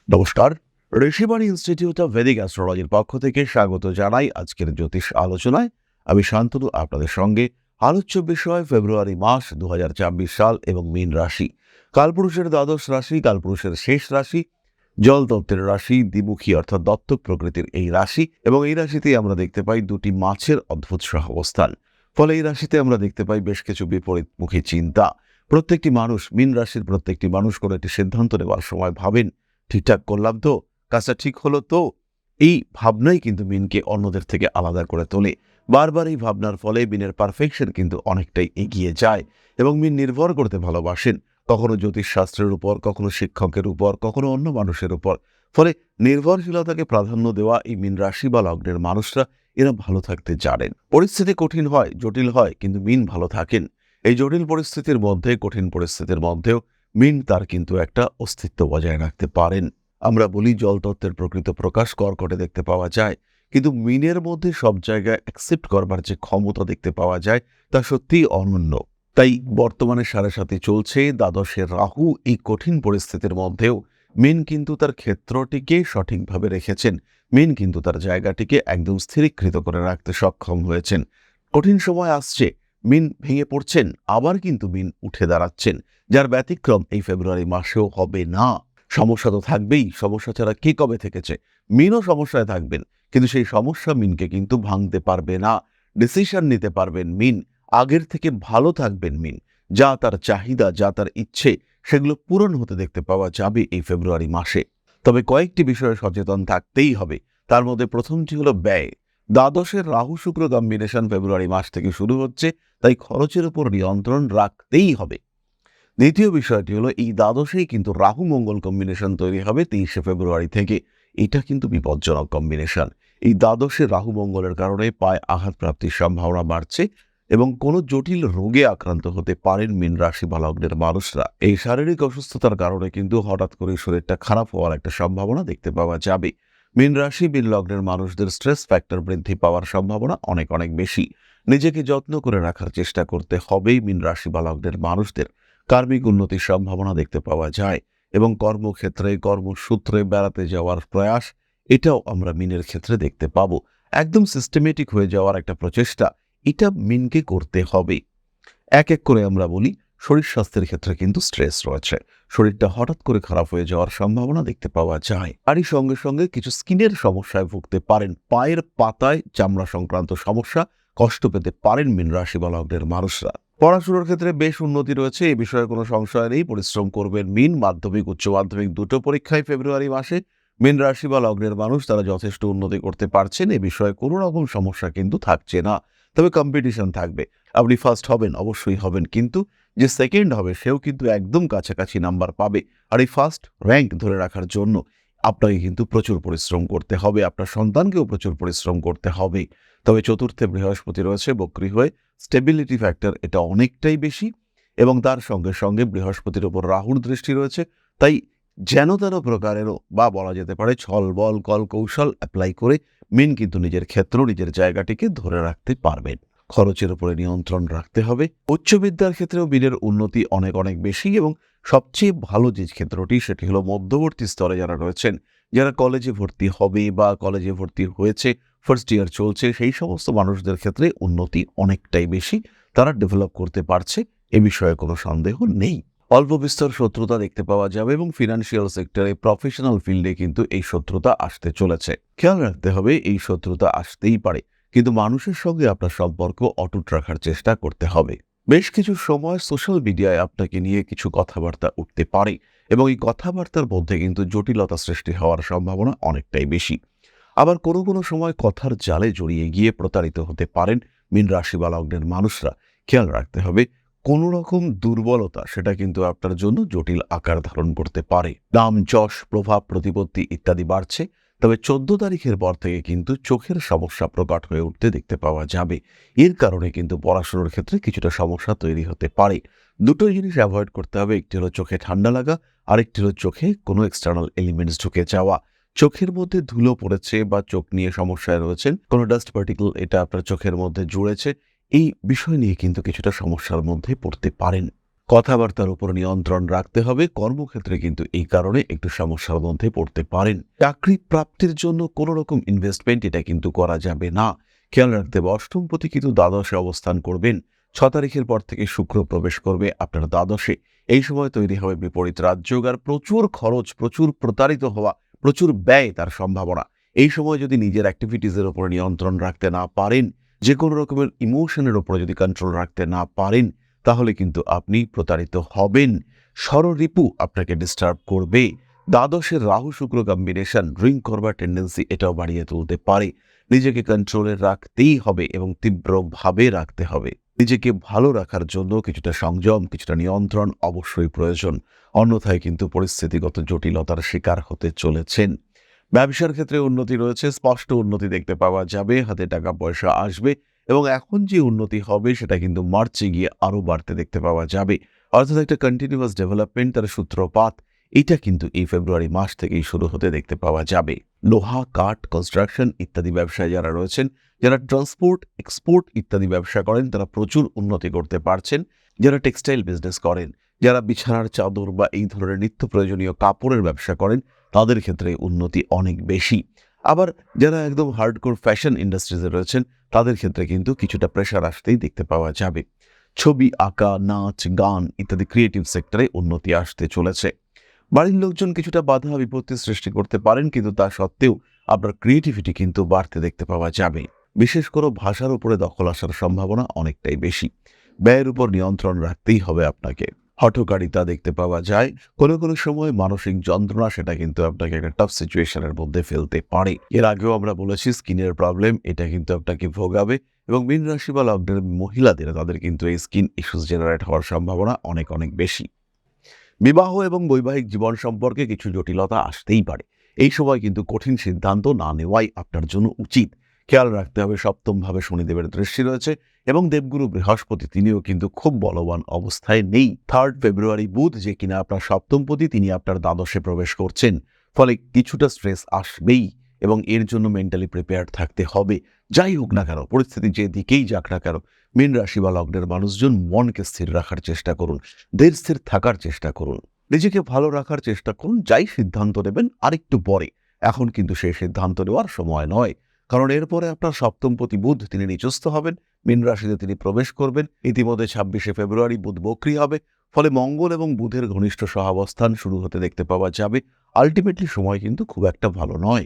নমস্কার। Rishibani institute of Vedic অ্যাস্ট্রোলজির পক্ষ থেকে স্বাগত জানাই আজকের জ্যোতিষ আলোচনায়। আমি শান্তনু আপনাদের সঙ্গে। আলোচ্য বিষয় ফেব্রুয়ারি মাস 2024 সাল এবং মীন রাশি। কালপুরুষের দ্বাদশ রাশি, কালপুরুষের শেষ রাশি, জলতত্ত্বের রাশি, দ্বিমুখী অর্থাৎ দত্তক প্রকৃতির এই রাশি, এবং এই রাশিতেই আমরা দেখতে পাই দুটি মাছের অদ্ভুত সহাবস্থান। ফলে এই রাশিতে আমরা দেখতে পাই বেশ কিছু বিপরীতমুখী চিন্তা। প্রত্যেকটি মানুষ, মীন রাশির প্রত্যেকটি মানুষ কোনো একটি সিদ্ধান্ত নেওয়ার সময় ভাবেন, ঠিকঠাক করলাম তো, কাজটা ঠিক হলো তো। এই ভাবনাই কিন্তু মিনকে অন্যদের থেকে আলাদা করে তোলে। বারবার এই ভাবনার ফলে মিনের পারফেকশন কিন্তু অনেকটাই এগিয়ে যায় এবং মিন নির্ভর করতে ভালোবাসেন, কখনো জ্যোতিষশাস্ত্রের উপর, কখনো শিক্ষকের উপর, কখনো অন্য মানুষের উপর। ফলে নির্ভরশীলতাকে প্রাধান্য দেওয়া এই মীন রাশি বা লগ্নের মানুষরা এরা ভালো থাকতে জানেন। পরিস্থিতি কঠিন হয়, জটিল হয়, কিন্তু মিন ভালো থাকেন। এই জটিল পরিস্থিতির মধ্যে, কঠিন পরিস্থিতির মধ্যেও মিন তার কিন্তু একটা অস্তিত্ব বজায় রাখতে পারেন। আমরা বলি জলতত্ত্বের প্রকৃত প্রকাশ কর্কটে দেখতে পাওয়া যায়, কিন্তু মিনের মধ্যে সব জায়গায় অ্যাকসেপ্ট করবার যে ক্ষমতা দেখতে পাওয়া যায় তা সত্যিই অনন্য। তাই বর্তমানে সাড়ে সাথে চলছে দ্বাদশের রাহু। এই কঠিন পরিস্থিতির মধ্যেও মিন কিন্তু তার ক্ষেত্রটিকে সঠিকভাবে রেখেছেন। মিন কিন্তু তার জায়গাটিকে একদম স্থিরীকৃত করে রাখতে সক্ষম হয়েছেন। কঠিন সময় আসছে, মিন ভেঙে পড়ছেন, আবার কিন্তু মিন উঠে দাঁড়াচ্ছেন, যার ব্যতিক্রম এই ফেব্রুয়ারি মাসেও হবে না। সমস্যা তো থাকবেই, সমস্যা ছাড়া কে কবে থেকেছে? মিনও সমস্যায় থাকবেন, কিন্তু সেই সমস্যা মিনকে কিন্তু ভাঙতে পারবে না। ডিসিশন নিতে পারবেন মিন, আগের থেকে ভালো থাকবেন মিন। যা তার চাহিদা, যা তার ইচ্ছে, সেগুলো পূরণ হতে দেখতে পাওয়া যাবে এই ফেব্রুয়ারি মাসে। তবে কয়েকটি বিষয়ে সচেতন থাকতেই হবে। তার মধ্যে প্রথমটি হলো ব্যয়। দ্বাদশের রাহু শুক্র কম্বিনেশন ফেব্রুয়ারি মাস থেকে শুরু হচ্ছে, তাই খরচের উপর নিয়ন্ত্রণ রাখতেই হবে। দ্বিতীয় বিষয়টি হলো এই দ্বাদশেই কিন্তু রাহু মঙ্গল কম্বিনেশন তৈরি হবে 23শে ফেব্রুয়ারি থেকে। এটা কিন্তু বিপজ্জনক কম্বিনেশন। এই দ্বাদশে রাহু মঙ্গলের কারণে পায়ে আঘাত প্রাপ্তির সম্ভাবনা বাড়ছে এবং কোনো জটিল রোগে আক্রান্ত হতে পারেন মীন রাশি বা লগ্নের মানুষরা। এই শারীরিক অসুস্থতার কারণে কিন্তু হঠাৎ করে শরীরটা খারাপ হওয়ার একটা সম্ভাবনা দেখতে পাওয়া যাবে। মীন রাশি মীন লগ্নের মানুষদের স্ট্রেস ফ্যাক্টর বৃদ্ধি পাওয়ার সম্ভাবনা অনেক অনেক বেশি। নিজেকে যত্ন করে রাখার চেষ্টা করতে হবেই মীন রাশি বা লগ্নের মানুষদের। কার্মিক উন্নতির সম্ভাবনা দেখতে পাওয়া যায় এবং কর্মক্ষেত্রে, কর্মসূত্রে বেড়াতে যাওয়ার প্রয়াস, এটাও আমরা মিনের ক্ষেত্রে দেখতে পাবো। একদম সিস্টেমেটিক হয়ে যাওয়ার একটা প্রচেষ্টা, এটা মিনকে করতে হবে। এক এক করে আমরা বলি। শরীর স্বাস্থ্যের ক্ষেত্রে কিন্তু স্ট্রেস রয়েছে। শরীরটা হঠাৎ করে খারাপ হয়ে যাওয়ার সম্ভাবনা দেখতে পাওয়া যায়। তারই সঙ্গে সঙ্গে কিছু স্কিনের সমস্যায় ভুগতে পারেন। পায়ের পাতায় চামড়া সংক্রান্ত সমস্যা, কষ্ট পেতে পারেন মীন রাশি বা লগ্নের মানুষরা। পড়াশোনার ক্ষেত্রে বেশ উন্নতি রয়েছে, এ বিষয়ে কোনো সংশয় নেই। পরিশ্রম করবেন মীন। মাধ্যমিক, উচ্চ মাধ্যমিক দুটো পরীক্ষায় ফেব্রুয়ারি মাসে মীন রাশি বা লগ্নের মানুষ তারা যথেষ্ট উন্নতি করতে পারছেন। এ বিষয়ে কোনো রকম সমস্যা কিন্তু থাকছে না। তবে কম্পিটিশন থাকবে। আপনি ফার্স্ট হবেন, অবশ্যই হবেন, কিন্তু যে সেকেন্ড হবে সেও কিন্তু একদম কাছাকাছি নাম্বার পাবে। আর এই ফার্স্ট র্যাঙ্ক ধরে রাখার জন্য আপনাকে কিন্তু প্রচুর পরিশ্রম করতে হবে, আপনার সন্তানকেও প্রচুর পরিশ্রম করতে হবে। তবে চতুর্থে বৃহস্পতি রয়েছে বক্রী হয়ে। স্টেবিলিটি ফ্যাক্টর এটা অনেকটাই বেশি এবং তার সঙ্গে সঙ্গে বৃহস্পতির উপর রাহুর দৃষ্টি রয়েছে। তাই যেন তেন প্রকারেরও বা বলা যেতে পারে ছল বল কল কৌশল অ্যাপ্লাই করে মিন কিন্তু নিজের ক্ষেত্র, নিজের জায়গাটিকে ধরে রাখতে পারবেন। খরচের উপরে নিয়ন্ত্রণ রাখতে হবে। উচ্চবিদ্যার ক্ষেত্রেও মিনের উন্নতি অনেক অনেক বেশি এবং সবচেয়ে ভালো যে ক্ষেত্রটি সেটি হলো মধ্যবর্তী স্তরে যারা রয়েছেন, যারা কলেজে ভর্তি হবে বা কলেজে ভর্তি হয়েছে, ফার্স্ট ইয়ার চলছে, সেই সমস্ত মানুষদের ক্ষেত্রে উন্নতি অনেকটাই বেশি। তারা ডেভেলপ করতে পারছে, এ বিষয়ে কোনো সন্দেহ নেই। অল্প বিস্তর শত্রুতা দেখতে পাওয়া যাবে এবং ফিনান্সিয়াল সেক্টরে, প্রফেশনাল ফিল্ডে কিন্তু এই শত্রুতা আসতে চলেছে। খেয়াল রাখতে হবে, এই শত্রুতা আসতেই পারে, কিন্তু মানুষের সঙ্গে আপনার সম্পর্ক অটুট রাখার চেষ্টা করতে হবে। বেশ কিছু সময় সোশ্যাল মিডিয়ায় আপনাকে নিয়ে কিছু কথাবার্তা উঠতে পারে এবং এই কথাবার্তার মধ্যে কিন্তু জটিলতা সৃষ্টি হওয়ার সম্ভাবনা অনেকটাই বেশি। আবার কোনো কোনো সময় কথার জালে জড়িয়ে গিয়ে প্রতারিত হতে পারেন মীন রাশি বা লগ্নের মানুষরা। খেয়াল রাখতে হবে, কোনো রকম দুর্বলতা সেটা কিন্তু আপনার জন্য জটিল আকার ধারণ করতে পারে। নাম, যশ, প্রভাব, প্রতিপত্তি ইত্যাদি বাড়ছে। তবে 14 তারিখের পর থেকে কিন্তু চোখের সমস্যা প্রকট হয়ে উঠতে দেখতে পাওয়া যাবে। এর কারণে কিন্তু পড়াশোনার ক্ষেত্রে কিছুটা সমস্যা তৈরি হতে পারে। দুটো জিনিস অ্যাভয়েড করতে হবে, একটি হলো চোখে ঠান্ডা লাগা, আরেকটি হলো চোখে কোনো এক্সটার্নাল এলিমেন্টস ঢুকে যাওয়া। চোখের মধ্যে ধুলো পড়েছে বা চোখ নিয়ে সমস্যায় রয়েছেন, কোনো ডাস্ট পার্টিকেল এটা আপনার চোখের মধ্যে জুড়েছে, এই বিষয় নিয়ে কিন্তু কিছুটা সমস্যার মধ্যে পড়তে পারেন। কথাবার্তার উপর নিয়ন্ত্রণ রাখতে হবে। কর্মক্ষেত্রে কিন্তু এই কারণে একটু সমস্যার মধ্যে পড়তে পারেন। চাকরি প্রাপ্তির জন্য কোনো রকম ইনভেস্টমেন্ট এটা কিন্তু করা যাবে না। খেয়াল রাখতে হবে অষ্টমপতি কিন্তু দ্বাদশে অবস্থান করবেন। 6 তারিখের পর থেকে শুক্র প্রবেশ করবে আপনার দ্বাদশে। এই সময় তৈরি হবে বিপরীত রাজযোগ আর প্রচুর খরচ, প্রচুর প্রতারিত হওয়া, প্রচুর ব্যয় তার সম্ভাবনা। এই সময় যদি নিজের অ্যাক্টিভিটিসের উপর নিয়ন্ত্রণ রাখতে না পারেন, যে কোনো রকমের ইমোশনের উপর যদি কন্ট্রোল রাখতে না পারেন, তাহলে কিন্তু আপনি প্রতারিত হবেন। ষড়রিপু আপনাকে ডিস্টার্ব করবে। দ্বাদশের রাহু শুক্র কম্বিনেশন ড্রিঙ্ক করবার টেন্ডেন্সি এটাও বাড়িয়ে তুলতে পারে। নিজেকে কন্ট্রোলে রাখতেই হবে এবং তীব্রভাবে রাখতে হবে। নিজেকে ভালো রাখার জন্য কিছুটা সংযম, কিছুটা নিয়ন্ত্রণ অবশ্যই প্রয়োজন। অন্যথায় কিন্তু পরিস্থিতিগত জটিলতার শিকার হতে চলেছেন। ব্যবসার ক্ষেত্রে উন্নতি রয়েছে, স্পষ্ট উন্নতি দেখতে পাওয়া যাবে, হাতে টাকা পয়সা আসবে এবং এখন যে উন্নতি হবে সেটা কিন্তু মার্চে গিয়ে আরও বাড়তে দেখতে পাওয়া যাবে। অর্থাৎ একটা কন্টিনিউয়াস ডেভেলপমেন্ট, তার সূত্রপাত এটা কিন্তু এই ফেব্রুয়ারি মাস থেকেই শুরু হতে দেখতে পাওয়া যাবে। লোহা, কাঠ, কনস্ট্রাকশন ইত্যাদি ব্যবসায় যারা রয়েছেন, যারা ট্রান্সপোর্ট, এক্সপোর্ট ইত্যাদি ব্যবসা করেন, তারা প্রচুর উন্নতি করতে পারছেন। যারা টেক্সটাইল বিজনেস করেন, যারা বিছানার চাদর বা এই ধরনের নিত্য প্রয়োজনীয় কাপড়ের ব্যবসা করেন, তাদের ক্ষেত্রে উন্নতি অনেক বেশি। আবার যারা একদম হার্ডকোর ফ্যাশন ইন্ডাস্ট্রিজে রয়েছেন, তাদের ক্ষেত্রে কিন্তু কিছুটা প্রেশার আসতেই দেখতে পাওয়া যাবে। ছবি আঁকা, নাচ, গান ইত্যাদি ক্রিয়েটিভ সেক্টরে উন্নতি আসতে চলেছে। বাড়ির লোকজন কিছুটা বাধা বিপত্তি সৃষ্টি করতে পারেন, কিন্তু তা সত্ত্বেও আপনার ক্রিয়েটিভিটি কিন্তু বাড়তে দেখতে পাওয়া যাবে। বিশেষ করে ভাষার উপরে দখল আসার সম্ভাবনা অনেকটাই বেশি। ব্যয়ের উপর নিয়ন্ত্রণ রাখতেই হবে আপনাকে। হঠকারিতা দেখতে পাওয়া যায়। কোনো কোনো সময় মানসিক যন্ত্রণা সেটা কিন্তু আপনাকে একটা টাফ সিচুয়েশনের মধ্যে ফেলতে পারে। এর আগেও আমরা বলেছি স্কিনের প্রবলেম এটা কিন্তু আপনাকে ভোগাবে এবং মীন রাশি বা লগ্নের মহিলাদের তাদের কিন্তু এই স্কিন ইস্যুস জেনারেট হওয়ার সম্ভাবনা অনেক অনেক বেশি। বিবাহ এবং বৈবাহিক জীবন সম্পর্কে কিছু জটিলতা আসতেই পারে। এই সময় কিন্তু কঠিন সিদ্ধান্ত না নেওয়াই আপনার জন্য উচিত। খেয়াল রাখতে হবে সপ্তমভাবে শনিদেবের দৃষ্টি রয়েছে এবং দেবগুরু বৃহস্পতি তিনিও কিন্তু খুব বলবান অবস্থায় নেই। 3 ফেব্রুয়ারি বুধ যে কিনা আপনার সপ্তমপতি, তিনি আপনার দ্বাদশে প্রবেশ করছেন। ফলে কিছুটা স্ট্রেস আসবেই এবং এর জন্য মেন্টালি প্রিপেয়ার্ড থাকতে হবে। যাই হোক না কেন, পরিস্থিতি যে দিকেই যাক না কেন, মীন রাশি বা লগ্নের মানুষজন মনকে স্থির রাখার চেষ্টা করুন, ধীর স্থির থাকার চেষ্টা করুন, নিজেকে ভালো রাখার চেষ্টা করুন। যাই সিদ্ধান্ত নেবেন আরেকটু পরে, এখন কিন্তু সেই সিদ্ধান্ত নেওয়ার সময় নয়। কারণ এরপরে আপনার সপ্তমপতি বুধ তিনি নিচস্থ হবেন, মীন রাশিতে তিনি প্রবেশ করবেন। ইতিমধ্যে 26শে ফেব্রুয়ারি বুধ বক্রী হবে। ফলে মঙ্গল এবং বুধের ঘনিষ্ঠ সহাবস্থান শুরু হতে দেখতে পাওয়া যাবে। আলটিমেটলি সময় কিন্তু খুব একটা ভালো নয়।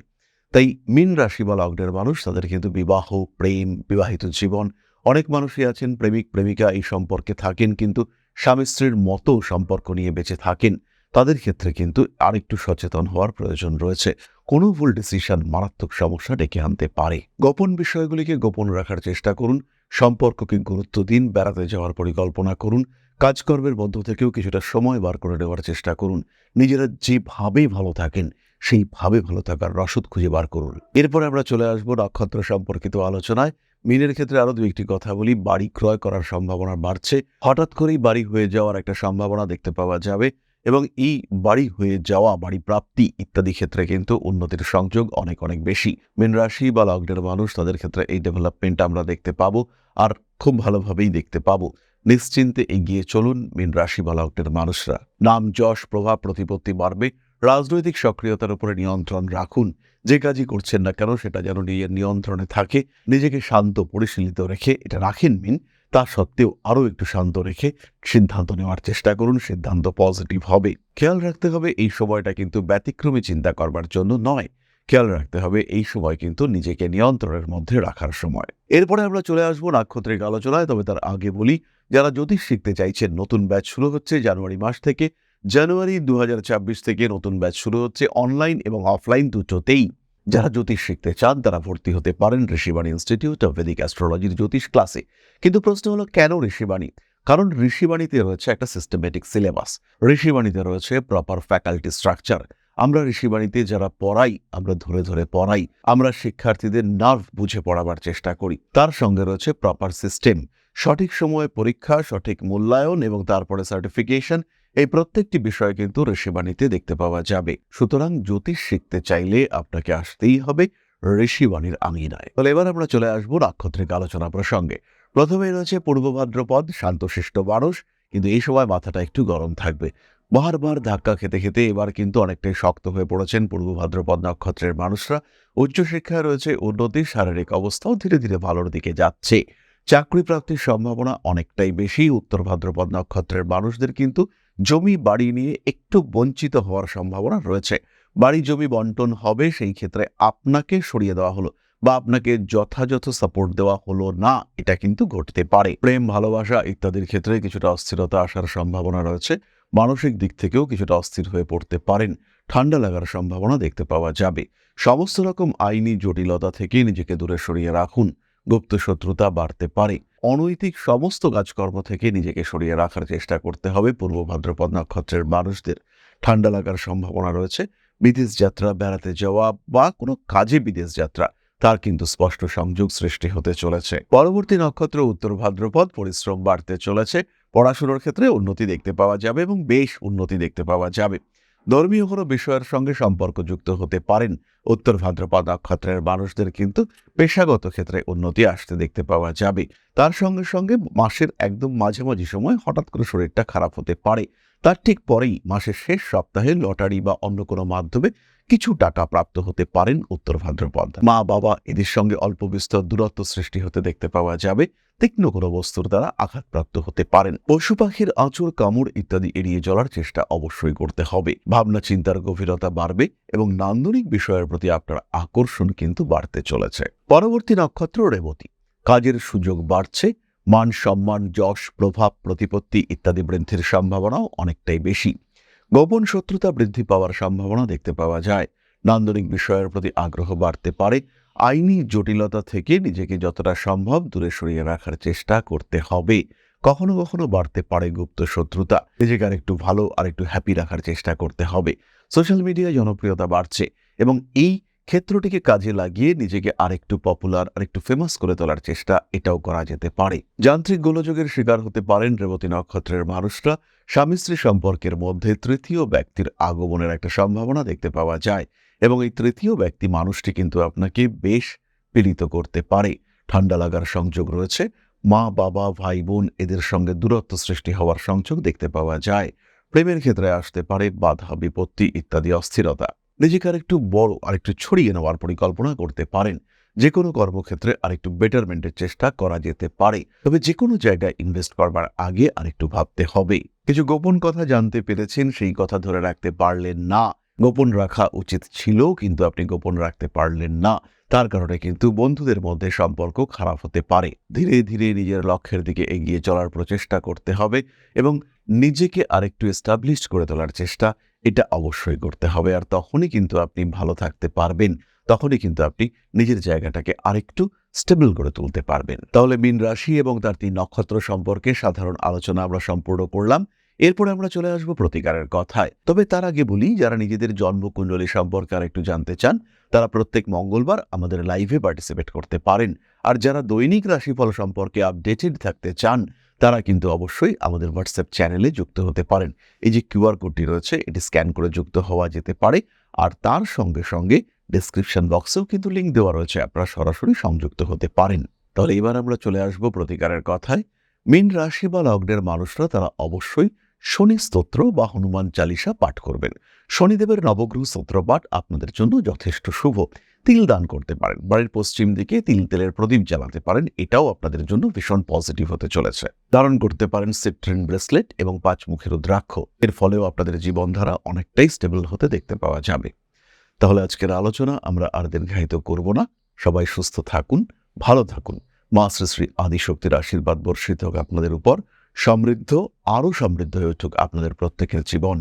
তাই মীন রাশি বা লগ্নের মানুষ তাদের কিন্তু বিবাহ, প্রেম, বিবাহিত জীবন, অনেক মানুষই আছেন প্রেমিক প্রেমিকা এই সম্পর্কে থাকেন কিন্তু স্বামী স্ত্রীর মতো সম্পর্ক নিয়ে বেঁচে থাকেন, তাদের ক্ষেত্রে কিন্তু আরেকটু সচেতন হওয়ার প্রয়োজন রয়েছে। কোনো ভুল ডিসিশন মারাত্মক সমস্যা ডেকে আনতে পারে। গোপন বিষয়গুলিকে গোপন রাখার চেষ্টা করুন, সম্পর্ককে গুরুত্ব দিন, বেড়াতে যাওয়ার পরিকল্পনা করুন, কাজকর্মের মধ্য থেকেও কিছুটা সময় বার করে নেওয়ার চেষ্টা করুন। নিজেরা যেভাবে ভালো থাকেন সেইভাবে ভালো থাকার রসদ খুঁজে বার করুন। এরপরে আমরা চলে আসবো নক্ষত্র সম্পর্কিত আলোচনায়। মীনের ক্ষেত্রে আরো দু একটি কথা বলি। বাড়ি ক্রয় করার সম্ভাবনা বাড়ছে। হঠাৎ করেই বাড়ি হয়ে যাওয়ার একটা সম্ভাবনা দেখতে পাওয়া যাবে এবং এই বাড়ি হয়ে যাওয়া, বাড়ি প্রাপ্তি ইত্যাদি ক্ষেত্রে কিন্তু উন্নতির সংযোগ অনেক অনেক বেশি। মীন রাশি বা লগ্নের মানুষ তাদের ক্ষেত্রে এই ডেভেলপমেন্ট আমরা দেখতে পাবো আর খুব ভালোভাবেই দেখতে পাবো। নিশ্চিন্তে এগিয়ে চলুন মীন রাশি বা লগ্নের মানুষরা। নাম, যশ, প্রভাব, প্রতিপত্তি বাড়বে। রাজনৈতিক সক্রিয়তার উপরে নিয়ন্ত্রণ রাখুন। যে কাজই করছেন না কেন সেটা যেন নিজের নিয়ন্ত্রণে থাকে। নিজেকে শান্ত পরিশীলিত রেখে এটা রাখেন মিন, তা সত্ত্বেও আরও একটু শান্ত রেখে সিদ্ধান্ত নেওয়ার চেষ্টা করুন। সিদ্ধান্ত পজিটিভ হবে। খেয়াল রাখতে হবে এই সময়টা কিন্তু ব্যতিক্রমী চিন্তা করবার জন্য নয়। খেয়াল রাখতে হবে এই সময় কিন্তু নিজেকে নিয়ন্ত্রণের মধ্যে রাখার সময়। এরপরে আমরা চলে আসবো নাক্ষত্রিক আলোচনায়। তবে তার আগে বলি, যারা জ্যোতিষ শিখতে চাইছেন, নতুন ব্যাচ শুরু হচ্ছে জানুয়ারি মাস থেকে। জানুয়ারি 2024 থেকে নতুন ব্যাচ শুরু হচ্ছে, অনলাইন এবং অফলাইন দুটোতেই। যারা জ্যোতিষ শিখতে চান তারা ভর্তি হতে পারেন ঋষিবাণী ইনস্টিটিউট অফ ভেদিক অ্যাস্ট্রোলজির জ্যোতিষ ক্লাসে। কিন্তু প্রশ্ন হলো কেন ঋষিবাণী? কারণ ঋষিবাণীতে রয়েছে একটা সিস্টেমেটিক সিলেবাস, ঋষিবাণীতে রয়েছে প্রপার ফ্যাকাল্টি স্ট্রাকচার। আমরা ঋষিবাণীতে যারা পড়াই, আমরা ধরে ধরে পড়াই, আমরা শিক্ষার্থীদের নার্ভ বুঝে পড়াবার চেষ্টা করি। তার সঙ্গে রয়েছে প্রপার সিস্টেম, সঠিক সময়ে পরীক্ষা, সঠিক মূল্যায়ন এবং তারপরে সার্টিফিকেশন। এই প্রত্যেকটি বিষয় কিন্তু ঋষিবাণীতে দেখতে পাওয়া যাবে। সুতরাং জ্যোতিষ শিখতে চাইলে আপনাকে আসতেই হবে ঋষিবাণীর আঙিনায়। তাহলে এবার আমরা চলে আসবো নাক্ষত্রিক আলোচনা প্রসঙ্গে। প্রথমে রয়েছে পূর্ব ভাদ্রপদ, শান্তশিষ্ট মানুষ, কিন্তু এই সময় মাথাটা একটু গরম থাকবে। বারবার ধাক্কা খেতে খেতে এবার কিন্তু অনেকটাই শক্ত হয়ে পড়েছেন পূর্ব ভাদ্রপদ নক্ষত্রের মানুষরা। উচ্চশিক্ষায় রয়েছে উন্নতি, শারীরিক অবস্থাও ধীরে ধীরে ভালোর দিকে যাচ্ছে। চাকরি প্রাপ্তির সম্ভাবনা অনেকটাই বেশি। উত্তর ভাদ্রপদ নক্ষত্রের মানুষদের কিন্তু জমি বাড়ি নিয়ে একটু বঞ্চিত হওয়ার সম্ভাবনা রয়েছে। বাড়ি জমি বন্টন হবে, সেই ক্ষেত্রে আপনাকে সরিয়ে দেওয়া হলো বা আপনাকে যথাযথ সাপোর্ট দেওয়া হলো না, এটা কিন্তু ঘটতে পারে। প্রেম, ভালোবাসা ইত্যাদির ক্ষেত্রে কিছুটা অস্থিরতা আসার সম্ভাবনা রয়েছে। মানসিক দিক থেকেও কিছুটা অস্থির হয়ে পড়তে পারেন। ঠান্ডা লাগার সম্ভাবনা দেখতে পাওয়া যাবে। সমস্ত রকম আইনি জটিলতা থেকে নিজেকে দূরে সরিয়ে রাখুন। গুপ্ত শত্রুতা বাড়তে পারে। অনৈতিক সমস্ত কাজকর্ম থেকে নিজেকে সরিয়ে রাখার চেষ্টা করতে হবে পূর্ব ভাদ্রপদ নক্ষত্রের মানুষদের। ঠান্ডা লাগার সম্ভাবনা রয়েছে। বিদেশ যাত্রা, বেড়াতে যাওয়া বা কোনো কাজে বিদেশ যাত্রা, তার কিন্তু স্পষ্ট সংযোগ সৃষ্টি হতে চলেছে। পরবর্তী নক্ষত্র উত্তর ভাদ্রপদ, পরিশ্রম বাড়তে চলেছে। পড়াশোনার ক্ষেত্রে উন্নতি দেখতে পাওয়া যাবে এবং বেশ উন্নতি দেখতে পাওয়া যাবে। ধর্মীয় কোনো বিষয়ের সঙ্গে সম্পর্কযুক্ত হতে পারেন। উত্তর ভাদ্রপদ নক্ষত্রের মানুষদের কিন্তু পেশাগত ক্ষেত্রে উন্নতি আসতে দেখতে পাওয়া যাবে। তার সঙ্গে সঙ্গে মাসের একদম মাঝামাঝি সময় হঠাৎ করে শরীরটা খারাপ হতে পারে। তার ঠিক পরেই মাসের শেষ সপ্তাহে লটারি বা অন্য কোনো মাধ্যমে কিছু টাকা প্রাপ্ত হতে পারেন উত্তর ভাদ্রপদ। মা বাবা এদের সঙ্গে অল্প বিস্তর দূরত্ব সৃষ্টি হতে দেখতে পাওয়া যাবে। তীক্ষ্ণ কোনো বস্তুর দ্বারা আঘাতপ্রাপ্ত হতে পারেন। পশু পাখির আঁচড়, কামড় ইত্যাদি এড়িয়ে চলার চেষ্টা অবশ্যই করতে হবে। ভাবনা চিন্তার গভীরতা বাড়বে এবং নান্দনিক বিষয়ের প্রতি আপনার আকর্ষণ কিন্তু বাড়তে চলেছে। পরবর্তী নক্ষত্র রেবতী। কাজের সুযোগ বাড়ছে। মান সম্মান, যশ, প্রভাব, প্রতিপত্তি ইত্যাদি বৃদ্ধির সম্ভাবনাও অনেকটাই বেশি। গোপন শত্রুতা বৃদ্ধি পাওয়ার সম্ভাবনা দেখতে পাওয়া যায়। নান্দনিক বিষয়ের প্রতি আগ্রহ বাড়তে পারে। আইনি জটিলতা থেকে নিজেকে যতটা সম্ভব দূরে সরিয়ে রাখার চেষ্টা করতে হবে। কখনো কখনো বাড়তে পারে গুপ্ত শত্রুতা। নিজেকে আরেকটু ভালো, আরেকটু হ্যাপি রাখার চেষ্টা করতে হবে। সোশ্যাল মিডিয়ায় জনপ্রিয়তা বাড়ছে এবং এই ক্ষেত্রটিকে কাজে লাগিয়ে নিজেকে আরেকটু পপুলার, আরেকটু ফেমাস করে তোলার চেষ্টা এটাও করা যেতে পারে। যান্ত্রিক গোলযোগের শিকার হতে পারেন রেবতী নক্ষত্রের মানুষরা। স্বামী স্ত্রী সম্পর্কের মধ্যে তৃতীয় ব্যক্তির আগমনের একটা সম্ভাবনা দেখতে পাওয়া যায় এবং এই তৃতীয় ব্যক্তি মানুষটি কিন্তু আপনাকে বেশ পীড়িত করতে পারে। ঠান্ডা লাগার সংযোগ রয়েছে। মা বাবা, ভাই বোন এদের সঙ্গে দূরত্ব সৃষ্টি হওয়ার সংযোগ দেখতে পাওয়া যায়। প্রেমের ক্ষেত্রে আসতে পারে বাধা, বিপত্তি ইত্যাদি অস্থিরতা। নিজেকে আরেকটু বড়, আরেকটু ছড়িয়ে নেওয়ার পরিকল্পনা করতে পারেন। যে কোনো কর্মক্ষেত্রে আরেকটু বেটারমেন্টের চেষ্টা করা যেতে পারে। তবে যে কোনো জায়গায় ইনভেস্ট করবার আগে আরেকটু ভাবতে হবে। কিছু গোপন কথা জানতে পেরেছেন, সেই কথা ধরে রাখতে পারলেন না। গোপন রাখা উচিত ছিল, কিন্তু আপনি গোপন রাখতে পারলেন না। তার কারণে কিন্তু বন্ধুদের মধ্যে সম্পর্ক খারাপ হতে পারে। ধীরে ধীরে নিজের লক্ষ্যের দিকে এগিয়ে চলার প্রচেষ্টা করতে হবে এবং নিজেকে আরেকটু এস্টাবলিশ করে তোলার চেষ্টা এটা অবশ্যই করতে হবে। আর তখনই কিন্তু আপনি ভালো থাকতে পারবেন। তখনই কিন্তু আপনি নিজের জায়গাটাকে আরেকটু স্টেবল করে তুলতে পারবেন। তাহলে মীন রাশি এবং তার 3 নক্ষত্র সম্পর্কে সাধারণ আলোচনা আমরা সম্পূর্ণ করলাম। এরপরে আমরা চলে আসবো প্রতিকারের কথায়। তবে তার আগে বলি, যারা নিজেদের জন্মকুণ্ডলী সম্পর্কে আরেকটু জানতে চান তারা প্রত্যেক মঙ্গলবার আমাদের লাইভে পার্টিসিপেট করতে পারেন। আর যারা দৈনিক রাশিফল সম্পর্কে আপডেটেড থাকতে চান তারা কিন্তু অবশ্যই আমাদের হোয়াটসঅ্যাপ চ্যানেলে যুক্ত হতে পারেন। এই যে কিউআর কোডটি রয়েছে এটি স্ক্যান করে যুক্ত হওয়া যেতে পারে। আর তার সঙ্গে সঙ্গে ডেসক্রিপশন বক্সেও কিন্তু লিঙ্ক দেওয়া রয়েছে, আপনারা সরাসরি সংযুক্ত হতে পারেন। তাহলে এবার আমরা চলে আসবো প্রতিকারের কথায়। মীন রাশি বা লগ্নের মানুষরা তারা অবশ্যই শনি স্তোত্র বা হনুমান চালিসা পাঠ করবেন। শনিদেবের নবগ্রহ স্তোত্র পাঠ আপনাদের জন্য যথেষ্ট শুভ। তিল দান করতে পারেন। বাড়ির পশ্চিম দিকে তিল তেলের প্রদীপ জ্বালাতে পারেন, এটাও আপনাদের জন্য ভীষণ পজিটিভ হতে চলেছে। ধারণ করতে পারেন সিট্রিন ব্রেসলেট এবং 5 মুখের রুদ্রাক্ষ। এর ফলেও আপনাদের জীবনধারা অনেকটাই স্টেবল হতে দেখতে পাওয়া যাবে। তাহলে আজকের আলোচনা আমরা আর দীর্ঘায়িত করব না। সবাই সুস্থ থাকুন, ভালো থাকুন। মা শ্রী শ্রী আদিশক্তির আশীর্বাদ বর্ষিত হোক আপনাদের উপর। সমৃদ্ধ, আরও সমৃদ্ধ হয়ে উঠুক আপনাদের প্রত্যেকের জীবন।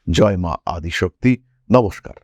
জয় মা আদিশক্তি। নমস্কার।